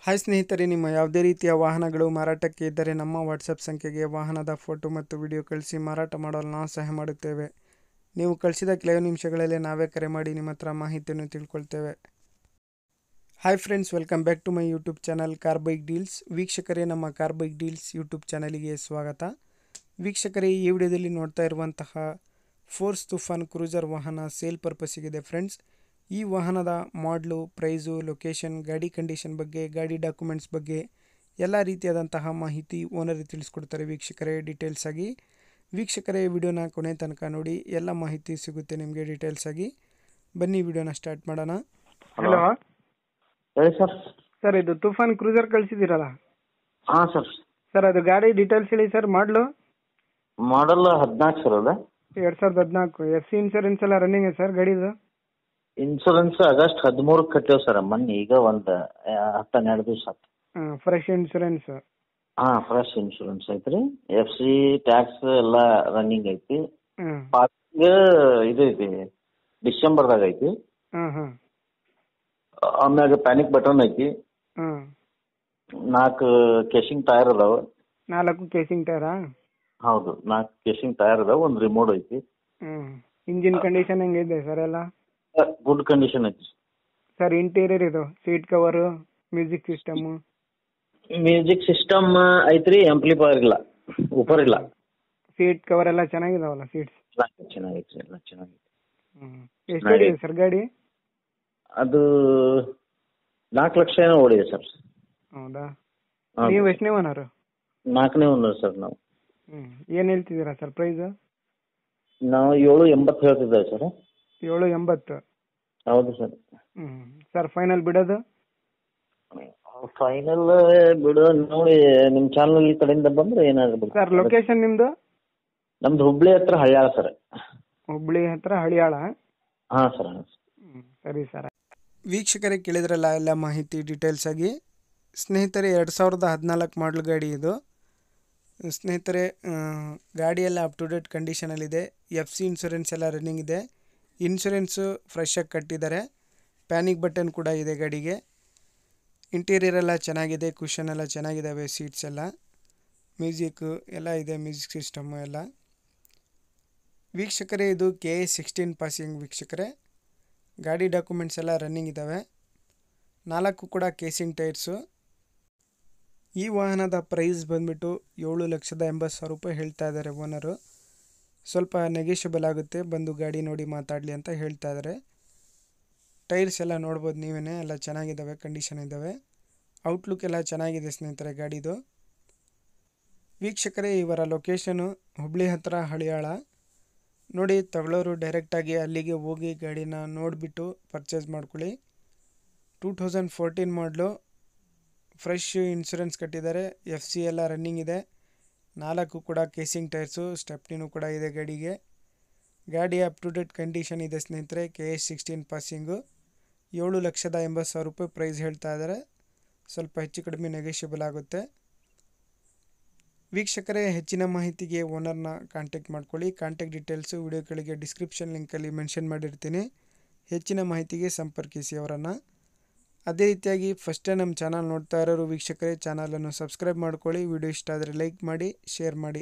Hi ಸ್ನೇಹಿತರೆ, ನಿಮ್ಮ ಯಾವುದೇ ರೀತಿಯ ವಾಹನಗಳು ಮಾರಾಟಕ್ಕೆ ಇದ್ದರೆ ನಮ್ಮ ವಾಟ್ಸಪ್ ಸಂಖ್ಯೆಗೆ ವಾಹನದ ಫೋಟೋ ಮತ್ತು ವಿಡಿಯೋ ಕಳಿಸಿ ಮಾರಾಟ ಮಾಡಲು ನಾವು ಸಹಾಯ ಮಾಡುತ್ತೇವೆ. ನೀವು ಕಳಿಸಿದ ಕೆಲವು ನಿಮಿಷಗಳಲ್ಲಿ ನಾವೇ ಕರೆ ಮಾಡಿ ನಿಮ್ಮ ಹತ್ರ ಮಾಹಿತಿಯನ್ನು ತಿಳ್ಕೊಳ್ತೇವೆ. Hi friends, welcome back to my YouTube channel car bike deals. ವೀಕ್ಷಕರೇ, ನಮ್ಮ ಕಾರ್ ಬೈಕ್ ಡೀಲ್ಸ್ ಯೂಟ್ಯೂಬ್ ಚಾನಲಿಗೆ ಸ್ವಾಗತ. ವೀಕ್ಷಕರೇ, ಈ ವಿಡಿಯೋದಲ್ಲಿ ನೋಡ್ತಾ ಇರುವಂತಹ ಫೋರ್ಸ್ ತುಫಾನ್ ಕ್ರೂಸರ್ ವಾಹನ ಸೇಲ್ ಪರ್ಪಸ್ಸಿಗಿದೆ ಫ್ರೆಂಡ್ಸ್. ಈ ವಾಹನದ ಮಾಡಲು, ಪ್ರೈಸು, ಲೊಕೇಶನ್, ಗಾಡಿ ಕಂಡೀಷನ್ ಬಗ್ಗೆ, ಗಾಡಿ ಡಾಕ್ಯುಮೆಂಟ್ಸ್ ಬಗ್ಗೆ ಎಲ್ಲ ರೀತಿಯಾದಂತಹ ಮಾಹಿತಿ ಓನರ್ ತಿಳಿಸ್ಕೊಡ್ತಾರೆ ವೀಕ್ಷಕರೇ ಡೀಟೇಲ್ಸ್ ಆಗಿ. ವೀಕ್ಷಕರೇ, ವಿಡಿಯೋನ ಕೊನೆ ತನಕ ನೋಡಿ, ಎಲ್ಲ ಮಾಹಿತಿ ಸಿಗುತ್ತೆ ನಿಮಗೆ ಡೀಟೇಲ್ಸ್ ಆಗಿ. ಬನ್ನಿ ವಿಡಿಯೋನ ಸ್ಟಾರ್ಟ್ ಮಾಡೋಣ. ಹಲೋ ಹೇಳಿ ಸರ್. ಸರ್, ಇದು ತುಫಾನ್ ಕ್ರೂಸರ್ ಕಳಿಸಿದ್ದೀರಲ್ಲ ಹಾಂ ಸರ್. ಸರ್, ಅದು ಗಾಡಿ ಡೀಟೇಲ್ಸ್ ಹೇಳಿ ಸರ್. ಮಾಡಲು ಮಾಡಲ್ 14 ಸರ್. ಅದ 2014. ಎಫ್ ಸಿ ಇನ್ಸೂರೆನ್ಸ್ ಎಲ್ಲ ರನ್ನಿಂಗ್ ಇದೆ ಸರ್ ಗಾಡಿದು? ಇನ್ಶೂರೆನ್ಸ್ ಆಗಸ್ಟ್ 13 ಕಟ್ಟೇವ್ ಸರ್. ಮೊನ್ನೆ ಈಗ ಒಂದು 10-12 ದಿವಸ ಆಯ್ತು. Fresh insurance? ಹಾಂ, ಫ್ರೆಶ್ ಇನ್ಶೂರೆನ್ಸ್ ಐತ್ರಿ. ಎಫ್ ಸಿ ಟ್ಯಾಕ್ಸ್ ಎಲ್ಲ ರನ್ನಿಂಗ್ ಐತಿ. ಪಾಸಿಂಗ್ ಇದು ಐತಿ, ಡಿಸೆಂಬರ್ದಾಗ ಐತಿ. ಆಮ್ಯಾಗ ಪ್ಯಾನಿಕ್ ಬಟನ್ ಐತಿ. 4 ಕೇಸಿಂಗ್ ಟೈರ್ ಅದಾವ. 4 ಕೇಸಿಂಗ್ ಟೈರಾ? ಹೌದು, 4 ಕೇಸಿಂಗ್ ಟೈರ್ ಅದಾವ. ಒಂದು ರಿಮೋಟ್ ಐತಿ. ಇಂಜಿನ್ ಕಂಡೀಷನ್ ಹೆಂಗಿದೆ ಸರ್ ಎಲ್ಲ? ಗುಡ್ ಕಂಡೀಷನ್ ಐತಿ ಸರ್. ಇಂಟೀರಿಯರ್ ಇದು seat cover, music system? Music system ಐತ್ರಿ, ಆಂಪ್ಲಿಫೈರ್ ಇಲ್ಲ, ಊಪರ್ ಇಲ್ಲ. ಸೀಟ್ ಕವರ್ ಎಲ್ಲ ಚೆನ್ನಾಗಿದಾವಲ್ಲ? ಸೀಟ್ಸ್ ಚೆನ್ನಾಗೈತಿ, ಎಲ್ಲ ಚೆನ್ನಾಗೈತಿ. ಎಷ್ಟು ಓಡಿದೆ ಸರ್ ಗಾಡಿ? ಅದು 4 ಲಕ್ಷ ಏನೋ ಓಡಿದೆ ಸರ್. ಹೌದಾ? ನೀವು ಎಷ್ಟನೇ ಓನರು? 4ನೇ ಓನರ್ ಸರ್ ನಾವು. ಏನು ಹೇಳ್ತಿದ್ದೀರಾ ಸರ್ ಪ್ರೈಸ್? ನಾವು 780 ಹೇಳ್ತಿದ್ದೇವೆ ಸರ್. 780? ಹೌದು ಸರ್. ಸರ್, ಫೈನಲ್ ಬಿಡೋದು? ಫೈನಲ್ ಬಿಡು ನೋಡಿ, ನಿಮ್ಮ ಚಾನಲ್ ಕಡೆಯಿಂದ ಬಂದ್ರೆ ಏನಾಗಬೇಕು ಸರ್. ಲೊಕೇಶನ್ ನಿಮ್ದು? ನಮ್ದು ಹುಬ್ಳಿ ಹತ್ರ ಹಳ್ಯಾಳ ಸರ್. ಹುಬ್ಳಿ ಹತ್ರ ಹಳಿಯಾಳ? ಹಾಂ ಸರ್. ಸರಿ ಸರ್. ವೀಕ್ಷಕರೇ, ಕೇಳಿದ್ರಲ್ಲ ಎಲ್ಲ ಮಾಹಿತಿ ಡೀಟೇಲ್ಸ್ ಆಗಿ. ಸ್ನೇಹಿತರೆ, 2014 ಮಾಡಲ್ ಗಾಡಿ ಇದು. ಸ್ನೇಹಿತರೆ, ಗಾಡಿಯೆಲ್ಲ ಅಪ್ ಟು ಡೇಟ್ ಕಂಡೀಷನಲ್ಲಿದೆ. ಎಫ್ ಸಿ ಇನ್ಸೂರೆನ್ಸ್ ಎಲ್ಲ ರನ್ನಿಂಗ್ ಇದೆ. ಇನ್ಸೂರೆನ್ಸು ಫ್ರೆಶಾಗಿ ಕಟ್ಟಿದ್ದಾರೆ. ಪ್ಯಾನಿಕ್ ಬಟನ್ ಕೂಡ ಇದೆ ಗಾಡಿಗೆ. ಇಂಟೀರಿಯರ್ ಎಲ್ಲ ಚೆನ್ನಾಗಿದೆ, ಕುಷನ್ ಎಲ್ಲ ಚೆನ್ನಾಗಿದ್ದಾವೆ, ಸೀಟ್ಸ್ ಎಲ್ಲ, ಮ್ಯೂಸಿಕ್ಕು ಎಲ್ಲ ಇದೆ, ಮ್ಯೂಸಿಕ್ ಸಿಸ್ಟಮ್ಮು ಎಲ್ಲ. ವೀಕ್ಷಕರೇ, ಇದು KA 16 ಪಾಸಿಂಗ್ ವೀಕ್ಷಕರೇ. ಗಾಡಿ ಡಾಕ್ಯುಮೆಂಟ್ಸ್ ಎಲ್ಲ ರನ್ನಿಂಗ್ ಇದ್ದಾವೆ. 4 ಕೂಡ ಕೇಸಿಂಗ್ ಟೈರ್ಸು. ಈ ವಾಹನದ ಪ್ರೈಸ್ ಬಂದುಬಿಟ್ಟು 7,80,000 ರೂಪಾಯಿ ಹೇಳ್ತಾ ಇದ್ದಾರೆ ಓನರು. ಸ್ವಲ್ಪ ನೆಗೆಷಿಬಲ್ ಆಗುತ್ತೆ, ಬಂದು ಗಾಡಿ ನೋಡಿ ಮಾತಾಡಲಿ ಅಂತ ಹೇಳ್ತಾ ಇದ್ದಾರೆ. ಟೈರ್ಸ್ ಎಲ್ಲ ನೋಡ್ಬೋದು ನೀವೇ, ಎಲ್ಲ ಚೆನ್ನಾಗಿದ್ದಾವೆ, ಕಂಡೀಷನ್ ಇದ್ದಾವೆ. ಔಟ್ಲುಕ್ ಎಲ್ಲ ಚೆನ್ನಾಗಿದೆ ಸ್ನೇಹಿತರೆ ಗಾಡಿದು. ವೀಕ್ಷಕರೇ, ಇವರ ಲೊಕೇಶನು ಹುಬ್ಳಿ ಹತ್ರ ಹಳಿಯಾಳ. ನೋಡಿ, ತಗೊಳ್ಳೋರು ಡೈರೆಕ್ಟಾಗಿ ಅಲ್ಲಿಗೆ ಹೋಗಿ ಗಾಡಿನ ನೋಡಿಬಿಟ್ಟು ಪರ್ಚೇಸ್ ಮಾಡ್ಕೊಳ್ಳಿ. 2014 ಮಾಡಲು, ಫ್ರೆಶ್ ಇನ್ಸೂರೆನ್ಸ್ ಕಟ್ಟಿದ್ದಾರೆ. ಎಫ್ ಸಿ ಎಲ್ಲ ರನ್ನಿಂಗ್ ಇದೆ. 4 ಕೂಡ ಕೇಸಿಂಗ್ ಟೈರ್ಸು, ಸ್ಟೆಪ್ನಿನೂ ಕೂಡ ಇದೆ ಗಾಡಿಗೆ. ಗಾಡಿ ಅಪ್ ಟು ಡೇಟ್ ಕಂಡೀಷನ್ ಇದೆ ಸ್ನೇಹಿತರೆ. KA 16 passing. 7,80,000 ರೂಪಾಯಿ ಪ್ರೈಸ್ ಹೇಳ್ತಾ ಇದ್ದಾರೆ. ಸ್ವಲ್ಪ ಹೆಚ್ಚು ಕಡಿಮೆ ನೆಗೆಷಿಬಲ್ ಆಗುತ್ತೆ. ವೀಕ್ಷಕರೇ, ಹೆಚ್ಚಿನ ಮಾಹಿತಿಗೆ ಓನರ್ನ ಕಾಂಟ್ಯಾಕ್ಟ್ ಮಾಡ್ಕೊಳ್ಳಿ. ಕಾಂಟ್ಯಾಕ್ಟ್ ಡೀಟೇಲ್ಸು ವಿಡಿಯೋ ಕೆಳಗೆ ಡಿಸ್ಕ್ರಿಪ್ಷನ್ ಲಿಂಕಲ್ಲಿ ಮೆನ್ಷನ್ ಮಾಡಿರ್ತೀನಿ. ಹೆಚ್ಚಿನ ಮಾಹಿತಿಗೆ ಸಂಪರ್ಕಿಸಿ ಅವರನ್ನು. ಅದೇ ರೀತಿಯಾಗಿ ಫಸ್ಟೇ ನಮ್ಮ ಚಾನಲ್ ನೋಡ್ತಾ ಇರೋರು ವೀಕ್ಷಕರೇ, ಚಾನಲನ್ನು ಸಬ್ಸ್ಕ್ರೈಬ್ ಮಾಡ್ಕೊಳ್ಳಿ. ವಿಡಿಯೋ ಇಷ್ಟ ಆದರೆ ಲೈಕ್ ಮಾಡಿ, ಶೇರ್ ಮಾಡಿ.